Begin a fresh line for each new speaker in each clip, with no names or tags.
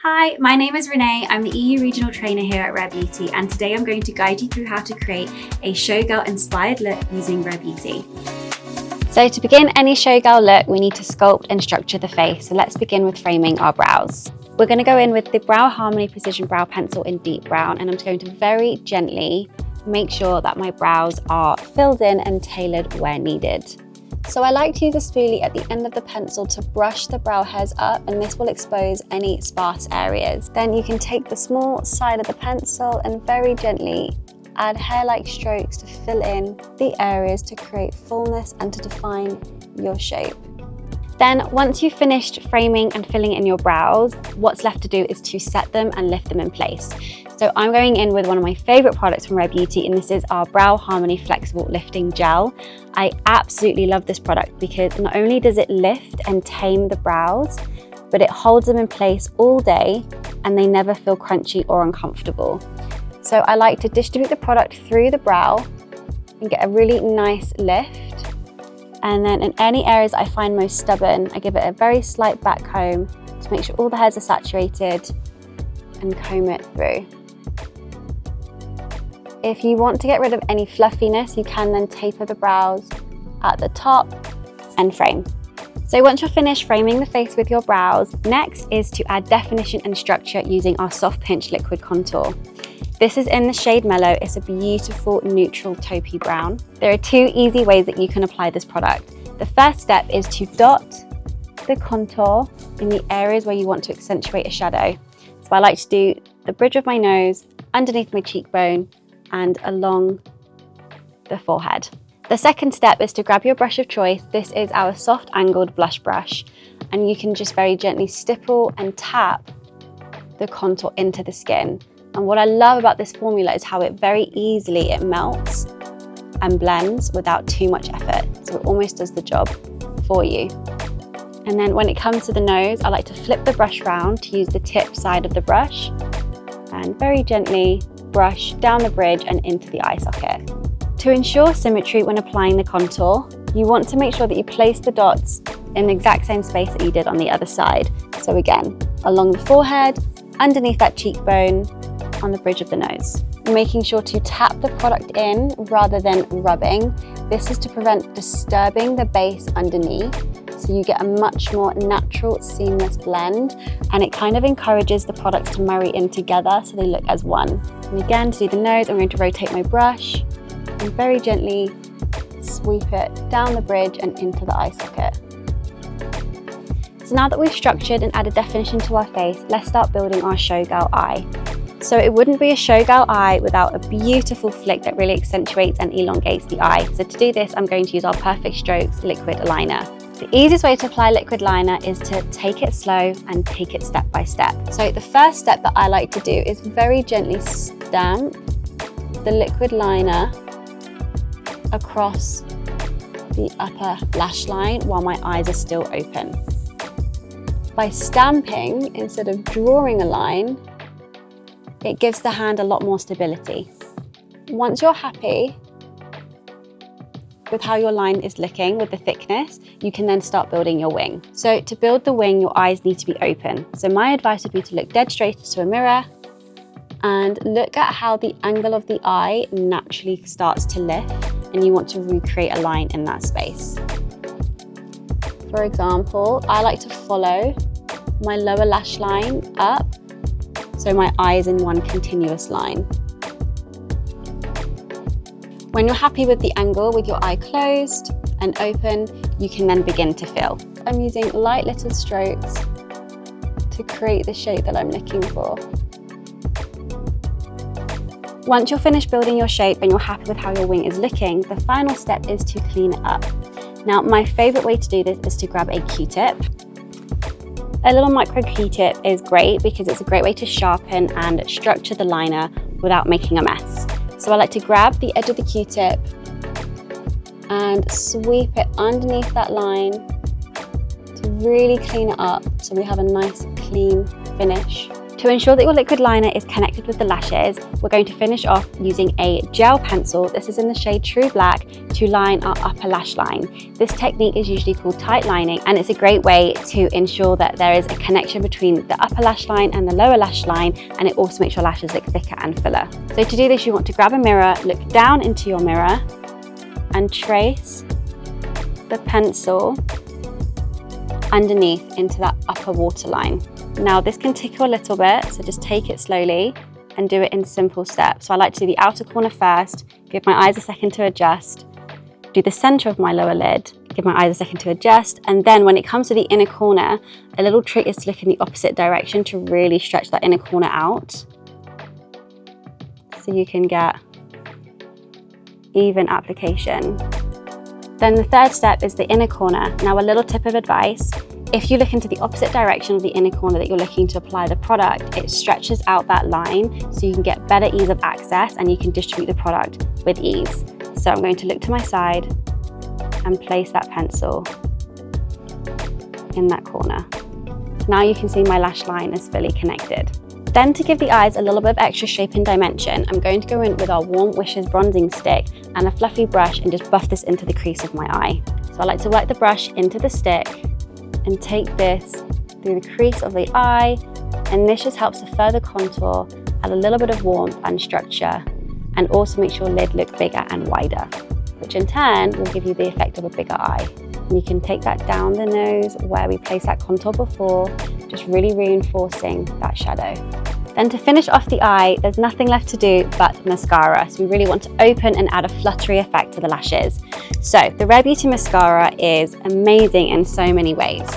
Hi, my name is Renee. I'm the EU Regional Trainer here at Rare Beauty, and today I'm going to guide you through how to create a showgirl-inspired look using Rare Beauty.
So to begin any showgirl look, we need to sculpt and structure the face. So let's begin with framing our brows. We're going to go in with the Brow Harmony Precision Brow Pencil in deep brown, and I'm going to very gently make sure that my brows are filled in and tailored where needed. So I like to use a spoolie at the end of the pencil to brush the brow hairs up, and this will expose any sparse areas. Then you can take the small side of the pencil and very gently add hair-like strokes to fill in the areas to create fullness and to define your shape. Then once you've finished framing and filling in your brows, what's left to do is to set them and lift them in place. So I'm going in with one of my favorite products from Rare Beauty, and this is our Brow Harmony Flexible Lifting Gel. I absolutely love this product because not only does it lift and tame the brows, but it holds them in place all day and they never feel crunchy or uncomfortable. So I like to distribute the product through the brow and get a really nice lift. And then in any areas I find most stubborn, I give it a very slight back comb to make sure all the hairs are saturated and comb it through. If you want to get rid of any fluffiness, you can then taper the brows at the top and frame. So once you're finished framing the face with your brows, next is to add definition and structure using our Soft Pinch Liquid Contour. This is in the shade Mellow. It's a beautiful neutral taupey brown. There are two easy ways that you can apply this product. The first step is to dot the contour in the areas where you want to accentuate a shadow. So I like to do the bridge of my nose, underneath my cheekbone, and along the forehead. The second step is to grab your brush of choice. This is our soft angled blush brush, and you can just very gently stipple and tap the contour into the skin. And what I love about this formula is how it very easily melts and blends without too much effort. So it almost does the job for you. And then when it comes to the nose, I like to flip the brush round to use the tip side of the brush and very gently brush down the bridge and into the eye socket. To ensure symmetry when applying the contour, you want to make sure that you place the dots in the exact same space that you did on the other side. So again, along the forehead, underneath that cheekbone, on the bridge of the nose. Making sure to tap the product in rather than rubbing. This is to prevent disturbing the base underneath, so you get a much more natural, seamless blend, and it kind of encourages the products to marry in together so they look as one. And again, to do the nose, I'm going to rotate my brush and very gently sweep it down the bridge and into the eye socket. So now that we've structured and added definition to our face, let's start building our showgirl eye. So it wouldn't be a showgirl eye without a beautiful flick that really accentuates and elongates the eye. So to do this, I'm going to use our Perfect Strokes liquid liner. The easiest way to apply liquid liner is to take it slow and take it step by step. So the first step that I like to do is very gently stamp the liquid liner across the upper lash line while my eyes are still open. By stamping instead of drawing a line, it gives the hand a lot more stability. Once you're happy with how your line is looking with the thickness, you can then start building your wing. So to build the wing, your eyes need to be open. So my advice would be to look dead straight into a mirror and look at how the angle of the eye naturally starts to lift, and you want to recreate a line in that space. For example, I like to follow my lower lash line up so my eye is in one continuous line. When you're happy with the angle with your eye closed and open, you can then begin to fill. I'm using light little strokes to create the shape that I'm looking for. Once you're finished building your shape and you're happy with how your wing is looking, the final step is to clean it up. Now, my favorite way to do this is to grab a Q-tip. A little micro Q-tip is great because it's a great way to sharpen and structure the liner without making a mess. So I like to grab the edge of the Q-tip and sweep it underneath that line to really clean it up so we have a nice clean finish To ensure that your liquid liner is connected with the lashes, we're going to finish off using a gel pencil. This is in the shade True Black, to line our upper lash line. This technique is usually called tight lining, and it's a great way to ensure that there is a connection between the upper lash line and the lower lash line, and it also makes your lashes look thicker and fuller. So to do this, you want to grab a mirror, look down into your mirror, and trace the pencil underneath into that upper waterline. Now this can tickle a little bit, so just take it slowly and do it in simple steps. So I like to do the outer corner first, give my eyes a second to adjust, do the center of my lower lid, give my eyes a second to adjust, and then when it comes to the inner corner, a little trick is to look in the opposite direction to really stretch that inner corner out, so you can get even application. Then the third step is the inner corner. Now a little tip of advice, if you look into the opposite direction of the inner corner that you're looking to apply the product, it stretches out that line so you can get better ease of access and you can distribute the product with ease. So I'm going to look to my side and place that pencil in that corner. Now you can see my lash line is fully connected. Then to give the eyes a little bit of extra shape and dimension, I'm going to go in with our Warm Wishes bronzing stick and a fluffy brush and just buff this into the crease of my eye. So I like to work the brush into the stick and take this through the crease of the eye, and this just helps to further contour, add a little bit of warmth and structure, and also makes your lid look bigger and wider, which in turn will give you the effect of a bigger eye. And you can take that down the nose where we placed that contour before, just really reinforcing that shadow. Then to finish off the eye, there's nothing left to do but mascara. So we really want to open and add a fluttery effect to the lashes. So the Rare Beauty mascara is amazing in so many ways.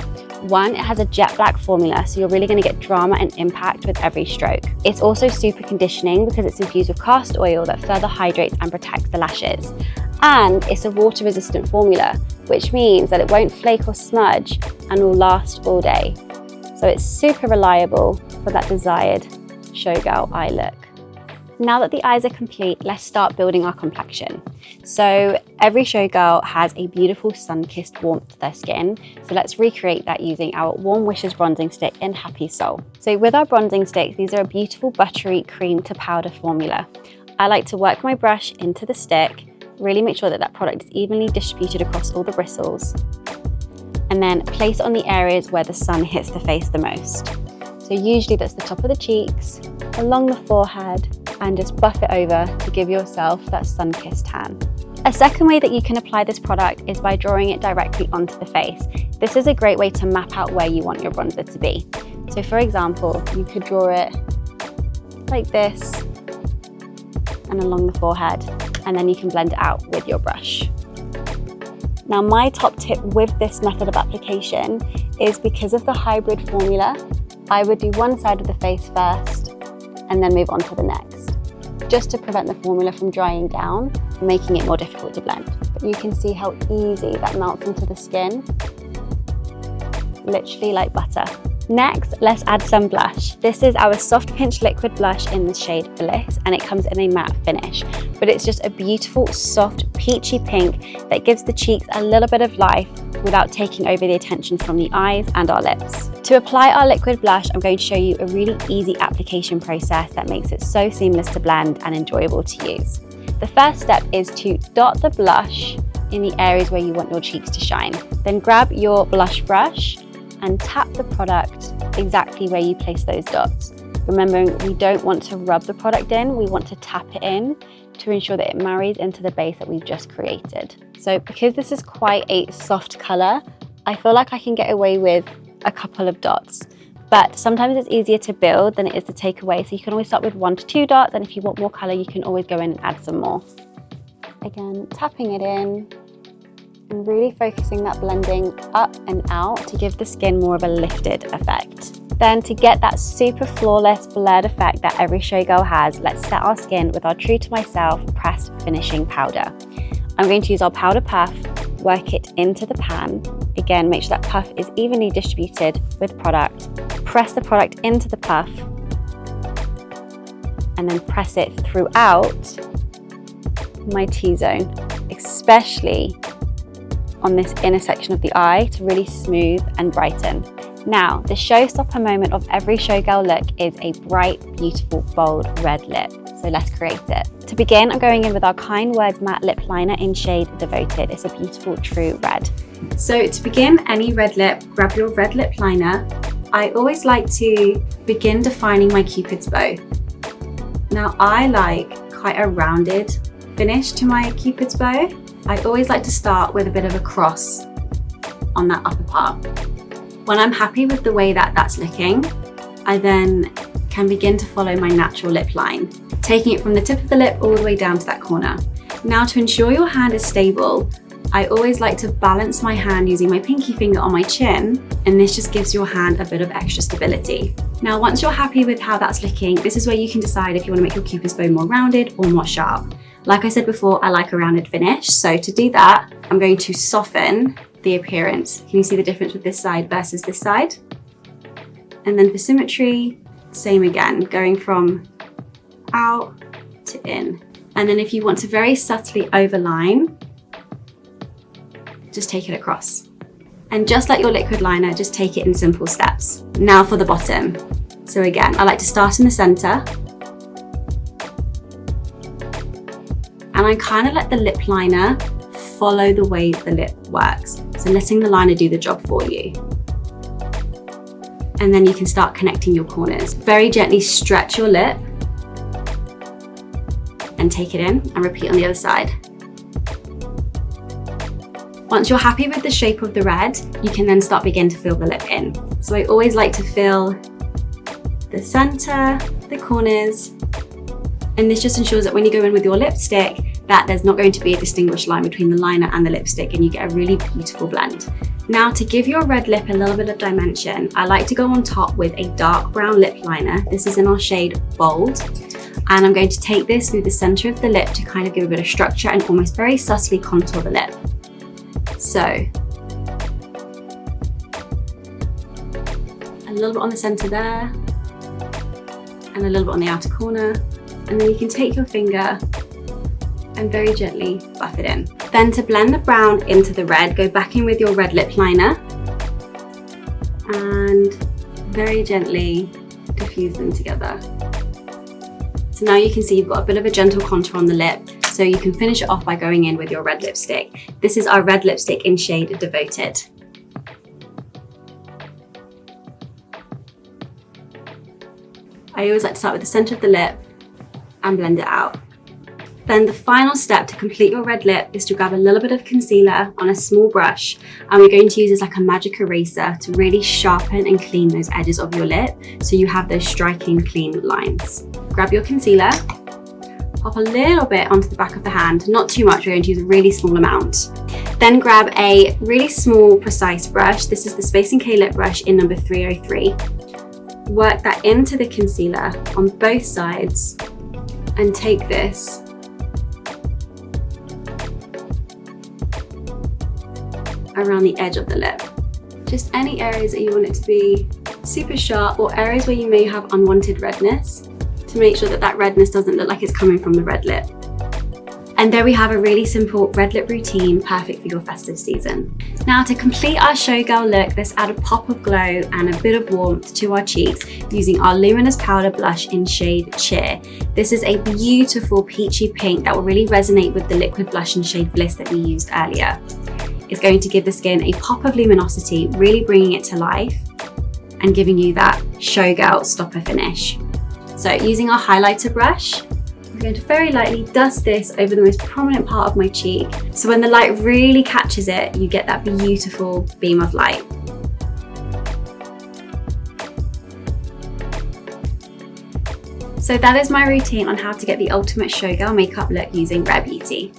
One, it has a jet black formula, so you're really going to get drama and impact with every stroke. It's also super conditioning because it's infused with castor oil that further hydrates and protects the lashes. And it's a water resistant formula, which means that it won't flake or smudge and will last all day. So it's super reliable for that desired showgirl eye look. Now that the eyes are complete, let's start building our complexion. So every showgirl has a beautiful sun-kissed warmth to their skin. So let's recreate that using our Warm Wishes bronzing stick in Happy Soul. So with our bronzing sticks, these are a beautiful buttery cream to powder formula. I like to work my brush into the stick, really make sure that that product is evenly distributed across all the bristles, and then place it on the areas where the sun hits the face the most. So usually that's the top of the cheeks, along the forehead, and just buff it over to give yourself that sun-kissed tan. A second way that you can apply this product is by drawing it directly onto the face. This is a great way to map out where you want your bronzer to be. So for example, you could draw it like this and along the forehead, and then you can blend it out with your brush. Now my top tip with this method of application is, because of the hybrid formula, I would do one side of the face first and then move on to the next, just to prevent the formula from drying down, making it more difficult to blend. But you can see how easy that melts into the skin, literally like butter. Next, let's add some blush. This is our Soft Pinch Liquid Blush in the shade Bliss, and it comes in a matte finish. But it's just a beautiful, soft, peachy pink that gives the cheeks a little bit of life without taking over the attention from the eyes and our lips. To apply our liquid blush, I'm going to show you a really easy application process that makes it so seamless to blend and enjoyable to use. The first step is to dot the blush in the areas where you want your cheeks to shine. Then grab your blush brush and tap the product exactly where you place those dots. Remembering, we don't want to rub the product in, we want to tap it in to ensure that it marries into the base that we've just created. So because this is quite a soft color, I feel like I can get away with a couple of dots. But sometimes it's easier to build than it is to take away. So you can always start with 1 to 2 dots, and if you want more color, you can always go in and add some more. Again, tapping it in, and really focusing that blending up and out to give the skin more of a lifted effect. Then to get that super flawless blurred effect that every showgirl has, let's set our skin with our True to Myself pressed finishing powder. I'm going to use our powder puff, work it into the pan. Again, make sure that puff is evenly distributed with product. Press the product into the puff, and then press it throughout my T-zone, especially on this inner section of the eye to really smooth and brighten. Now, the showstopper moment of every showgirl look is a bright, beautiful, bold red lip. So let's create it. To begin, I'm going in with our Kind Words matte lip liner in shade Devoted. It's a beautiful true red.
So to begin any red lip, grab your red lip liner. I always like to begin defining my Cupid's bow. Now I like quite a rounded finish to my Cupid's bow. I always like to start with a bit of a cross on that upper part. When I'm happy with the way that that's looking, I then can begin to follow my natural lip line, taking it from the tip of the lip all the way down to that corner. Now, to ensure your hand is stable, I always like to balance my hand using my pinky finger on my chin, and this just gives your hand a bit of extra stability. Now, once you're happy with how that's looking, this is where you can decide if you want to make your Cupid's bow more rounded or more sharp. Like I said before, I like a rounded finish, so to do that, I'm going to soften the appearance. Can you see the difference with this side versus this side? And then for symmetry, same again, going from out to in. And then if you want to very subtly overline, just take it across. And just like your liquid liner, just take it in simple steps. Now for the bottom. So again, I like to start in the center. And I kind of let the lip liner follow the way the lip works. So letting the liner do the job for you. And then you can start connecting your corners. Very gently stretch your lip and take it in and repeat on the other side. Once you're happy with the shape of the red, you can then begin to fill the lip in. So I always like to fill the center, the corners, and this just ensures that when you go in with your lipstick, that there's not going to be a distinguished line between the liner and the lipstick, and you get a really beautiful blend. Now, to give your red lip a little bit of dimension, I like to go on top with a dark brown lip liner. This is in our shade Bold. And I'm going to take this through the center of the lip to kind of give a bit of structure and almost very subtly contour the lip. So, a little bit on the center there, and a little bit on the outer corner. And then you can take your finger and very gently buff it in. Then to blend the brown into the red, go back in with your red lip liner and very gently diffuse them together. So now you can see you've got a bit of a gentle contour on the lip, so you can finish it off by going in with your red lipstick. This is our red lipstick in shade Devoted. I always like to start with the center of the lip and blend it out. Then the final step to complete your red lip is to grab a little bit of concealer on a small brush, and we're going to use this like a magic eraser to really sharpen and clean those edges of your lip so you have those striking clean lines. Grab your concealer, pop a little bit onto the back of the hand, not too much, we're going to use a really small amount. Then grab a really small precise brush. This is the Space & K lip brush in number 303. Work that into the concealer on both sides and take this around the edge of the lip. Just any areas that you want it to be super sharp, or areas where you may have unwanted redness, to make sure that that redness doesn't look like it's coming from the red lip. And there we have a really simple red lip routine, perfect for your festive season. Now, to complete our showgirl look, let's add a pop of glow and a bit of warmth to our cheeks using our luminous powder blush in shade Cheer. This is a beautiful peachy pink that will really resonate with the liquid blush in shade Bliss that we used earlier. It's going to give the skin a pop of luminosity, really bringing it to life and giving you that showgirl stopper finish. So using our highlighter brush, I'm going to very lightly dust this over the most prominent part of my cheek. So when the light really catches it, you get that beautiful beam of light. So that is my routine on how to get the ultimate showgirl makeup look using Rare Beauty.